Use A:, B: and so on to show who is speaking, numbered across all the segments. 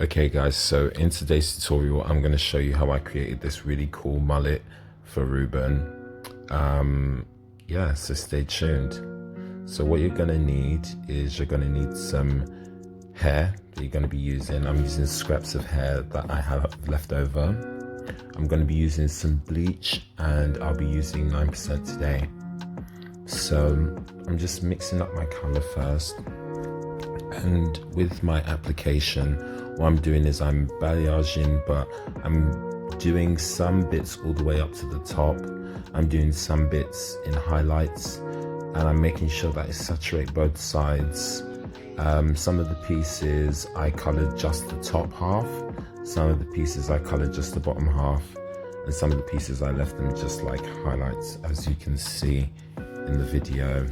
A: Okay guys, so in today's tutorial I'm going to show you how I created this really cool mullet for Reuben. Yeah, so stay tuned. So what you're going to need is you're going to need some hair that you're going to be using. I'm using scraps of hair that I have left over. I'm going to be using some bleach and I'll be using 9% today. So I'm just mixing up my color first, and with my application what I'm doing is I'm balayaging, but I'm doing some bits all the way up to the top. I'm doing some bits in highlights and I'm making sure that I saturate both sides. Some of the pieces I colored just the top half, some of the pieces I colored just the bottom half, and some of the pieces I left them just like highlights, as you can see in the video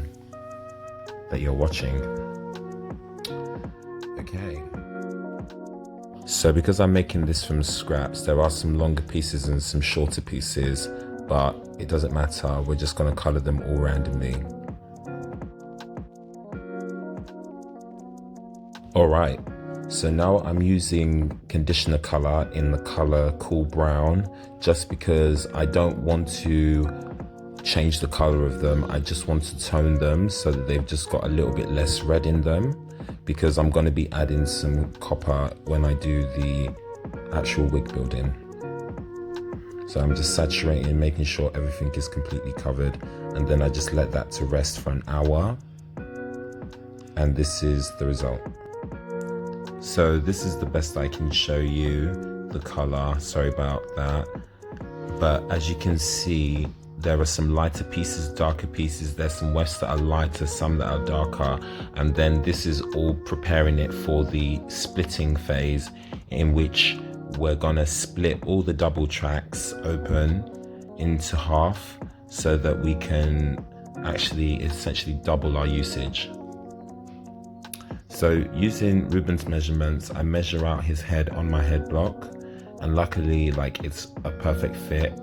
A: that you're watching. Okay. So because I'm making this from scraps, there are some longer pieces and some shorter pieces, but it doesn't matter. We're just going to color them all randomly. Alright, so now I'm using conditioner color in the color Cool Brown, just because I don't want to change the color of them. I just want to tone them so that they've just got a little bit less red in them, because I'm going to be adding some copper when I do the actual wig building. So I'm just saturating, making sure everything is completely covered, and then I just let that to rest for an hour, and this is the result. So this is the best I can show you the color, sorry about that, but as you can see there are some lighter pieces, darker pieces. There's some wefts that are lighter, some that are darker, and then this is all preparing it for the splitting phase, in which we're gonna split all the double tracks open into half so that we can actually essentially double our usage. So using Reuben's measurements, I measure out his head on my head block, and luckily it's a perfect fit.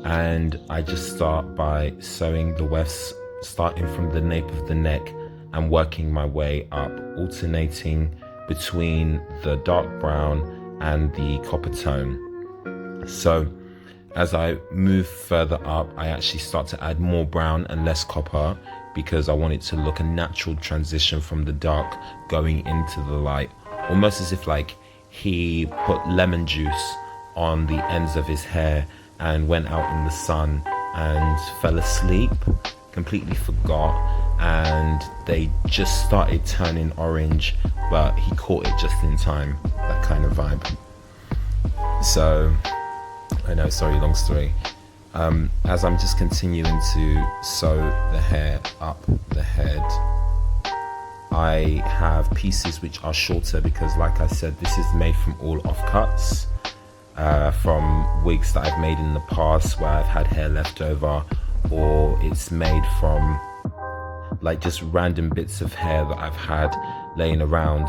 A: And I just start by sewing the wefts, starting from the nape of the neck and working my way up, alternating between the dark brown and the copper tone. So as I move further up, I actually start to add more brown and less copper, because I want it to look a natural transition from the dark going into the light, almost as if he put lemon juice on the ends of his hair and went out in the sun and fell asleep, completely forgot, and they just started turning orange, but he caught it just in time, that kind of vibe. So I know, sorry, long story. As I'm just continuing to sew the hair up the head, I have pieces which are shorter, because like I said, this is made from all offcuts. From wigs that I've made in the past where I've had hair left over, or it's made from just random bits of hair that I've had laying around.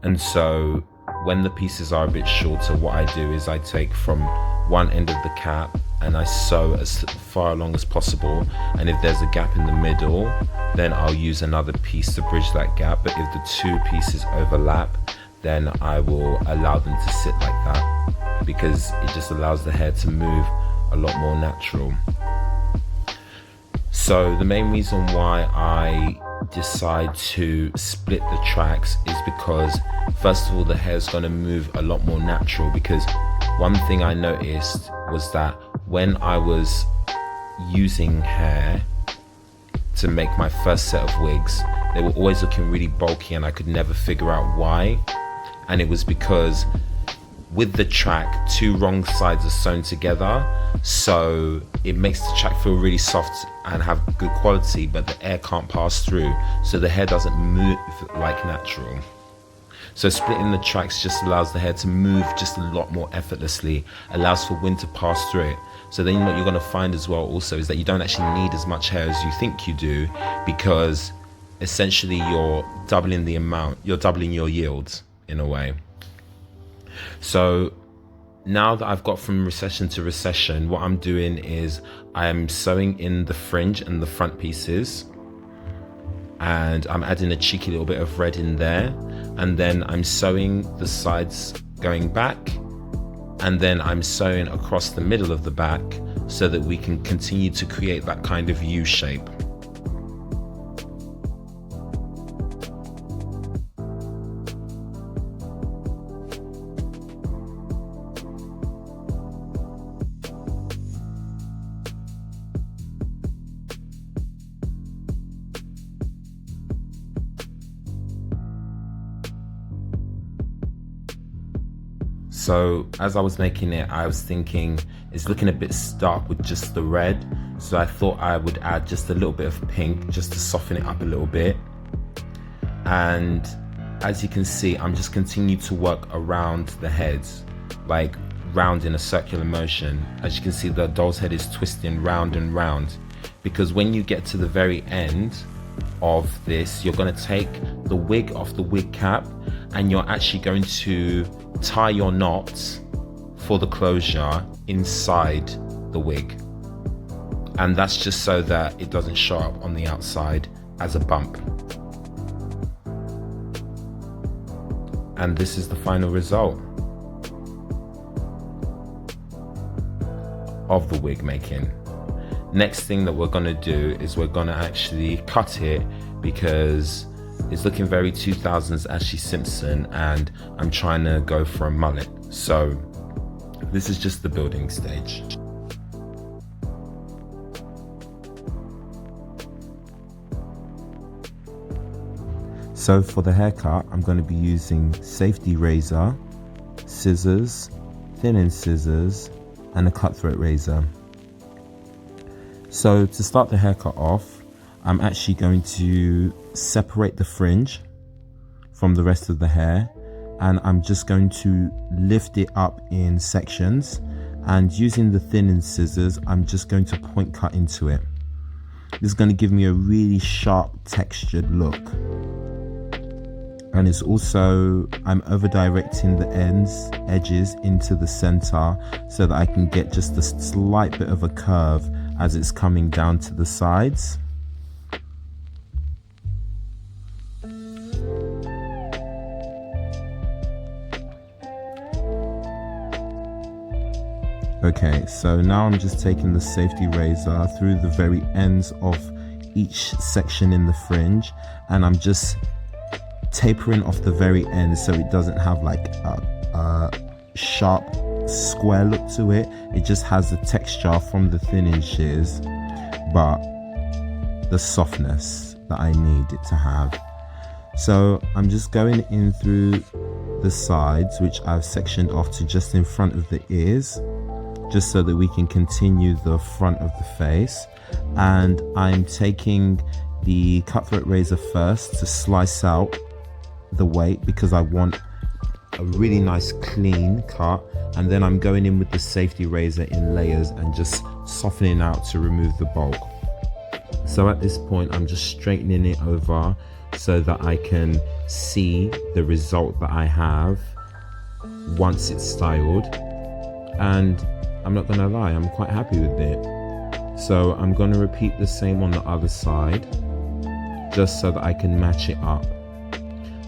A: And so when the pieces are a bit shorter, what I do is I take from one end of the cap and I sew as far along as possible, and if there's a gap in the middle, then I'll use another piece to bridge that gap. But if the two pieces overlap, then I will allow them to sit like that, because it just allows the hair to move a lot more natural. So the main reason why I decide to split the tracks is because, first of all, the hair is going to move a lot more natural, because one thing I noticed was that when I was using hair to make my first set of wigs, they were always looking really bulky and I could never figure out why. And it was because with the track, two wrong sides are sewn together, so it makes the track feel really soft and have good quality, but the air can't pass through, so the hair doesn't move like natural. So splitting the tracks just allows the hair to move just a lot more effortlessly, allows for wind to pass through it. So then what you're going to find as well also is that you don't actually need as much hair as you think you do, because essentially you're doubling the amount, you're doubling your yields in a way. So now that I've got from recession to recession, what I'm doing is I am sewing in the fringe and the front pieces, and I'm adding a cheeky little bit of red in there, and then I'm sewing the sides going back, and then I'm sewing across the middle of the back so that we can continue to create that kind of U shape. So as I was making it, I was thinking it's looking a bit stark with just the red. So I thought I would add just a little bit of pink just to soften it up a little bit. And as you can see, I'm just continuing to work around the heads, like round in a circular motion. As you can see, the doll's head is twisting round and round, because when you get to the very end of this, you're going to take the wig off the wig cap, and you're actually going to tie your knots for the closure inside the wig, and that's just so that it doesn't show up on the outside as a bump. And this is the final result of the wig making. Next thing that we're going to do is we're going to actually cut it, because it's looking very 2000s Ashley Simpson, and I'm trying to go for a mullet. So this is just the building stage. So for the haircut, I'm going to be using safety razor, scissors, thinning scissors, and a cutthroat razor. So to start the haircut off, I'm actually going to separate the fringe from the rest of the hair, and I'm just going to lift it up in sections, and using the thinning scissors, I'm just going to point cut into it. This is going to give me a really sharp textured look. And it's also, I'm over directing the edges into the center so that I can get just a slight bit of a curve as it's coming down to the sides. Okay, so now I'm just taking the safety razor through the very ends of each section in the fringe, and I'm just tapering off the very end so it doesn't have like a sharp square look to it. It just has the texture from the thinning shears, but the softness that I need it to have. So I'm just going in through the sides, which I've sectioned off to just in front of the ears, just so that we can continue the front of the face. And I'm taking the cutthroat razor first to slice out the weight, because I want a really nice clean cut, and then I'm going in with the safety razor in layers and just softening out to remove the bulk. So at this point, I'm just straightening it over so that I can see the result that I have once it's styled, and I'm not gonna lie, I'm quite happy with it. So I'm gonna repeat the same on the other side, just so that I can match it up.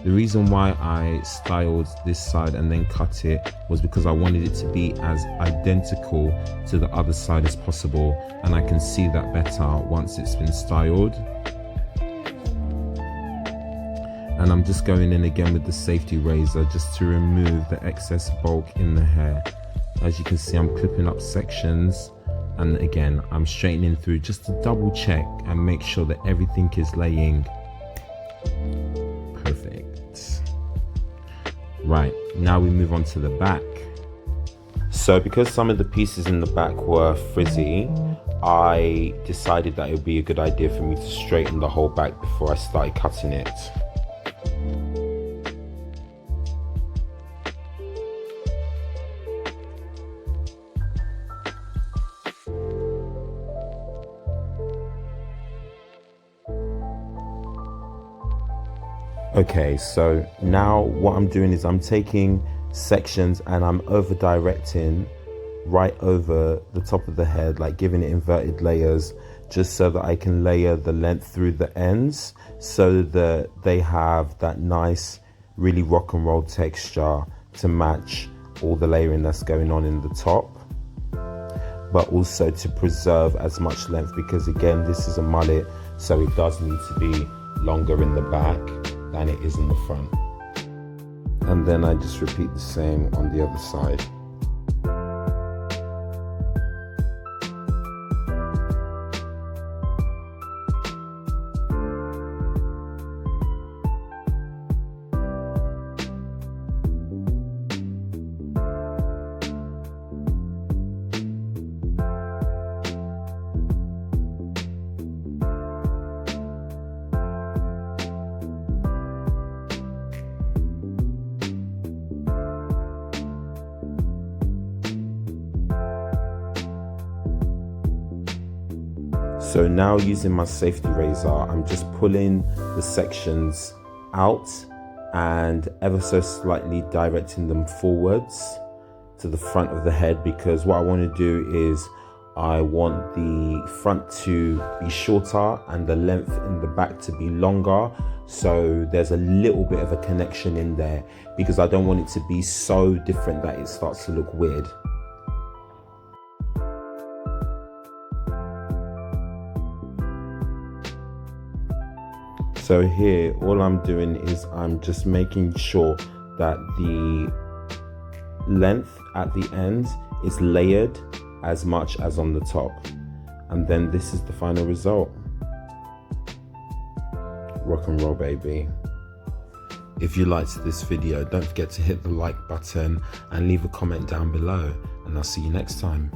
A: The reason why I styled this side and then cut it was because I wanted it to be as identical to the other side as possible, and I can see that better once it's been styled. And I'm just going in again with the safety razor just to remove the excess bulk in the hair. As you can see, I'm clipping up sections, and again I'm straightening through just to double check and make sure that everything is laying perfect. Right, now we move on to the back. So because some of the pieces in the back were frizzy, I decided that it would be a good idea for me to straighten the whole back before I started cutting it. Okay, so now what I'm doing is I'm taking sections and I'm over directing right over the top of the head, like giving it inverted layers just so that I can layer the length through the ends so that they have that nice, really rock and roll texture to match all the layering that's going on in the top, but also to preserve as much length, because again, this is a mullet, so it does need to be longer in the back than it is in the front. And then I just repeat the same on the other side. So now, using my safety razor, I'm just pulling the sections out and ever so slightly directing them forwards to the front of the head, because what I want to do is I want the front to be shorter and the length in the back to be longer, so there's a little bit of a connection in there, because I don't want it to be so different that it starts to look weird. So here, all I'm doing is I'm just making sure that the length at the end is layered as much as on the top. And then this is the final result. Rock and roll, baby. If you liked this video, don't forget to hit the like button and leave a comment down below, and I'll see you next time.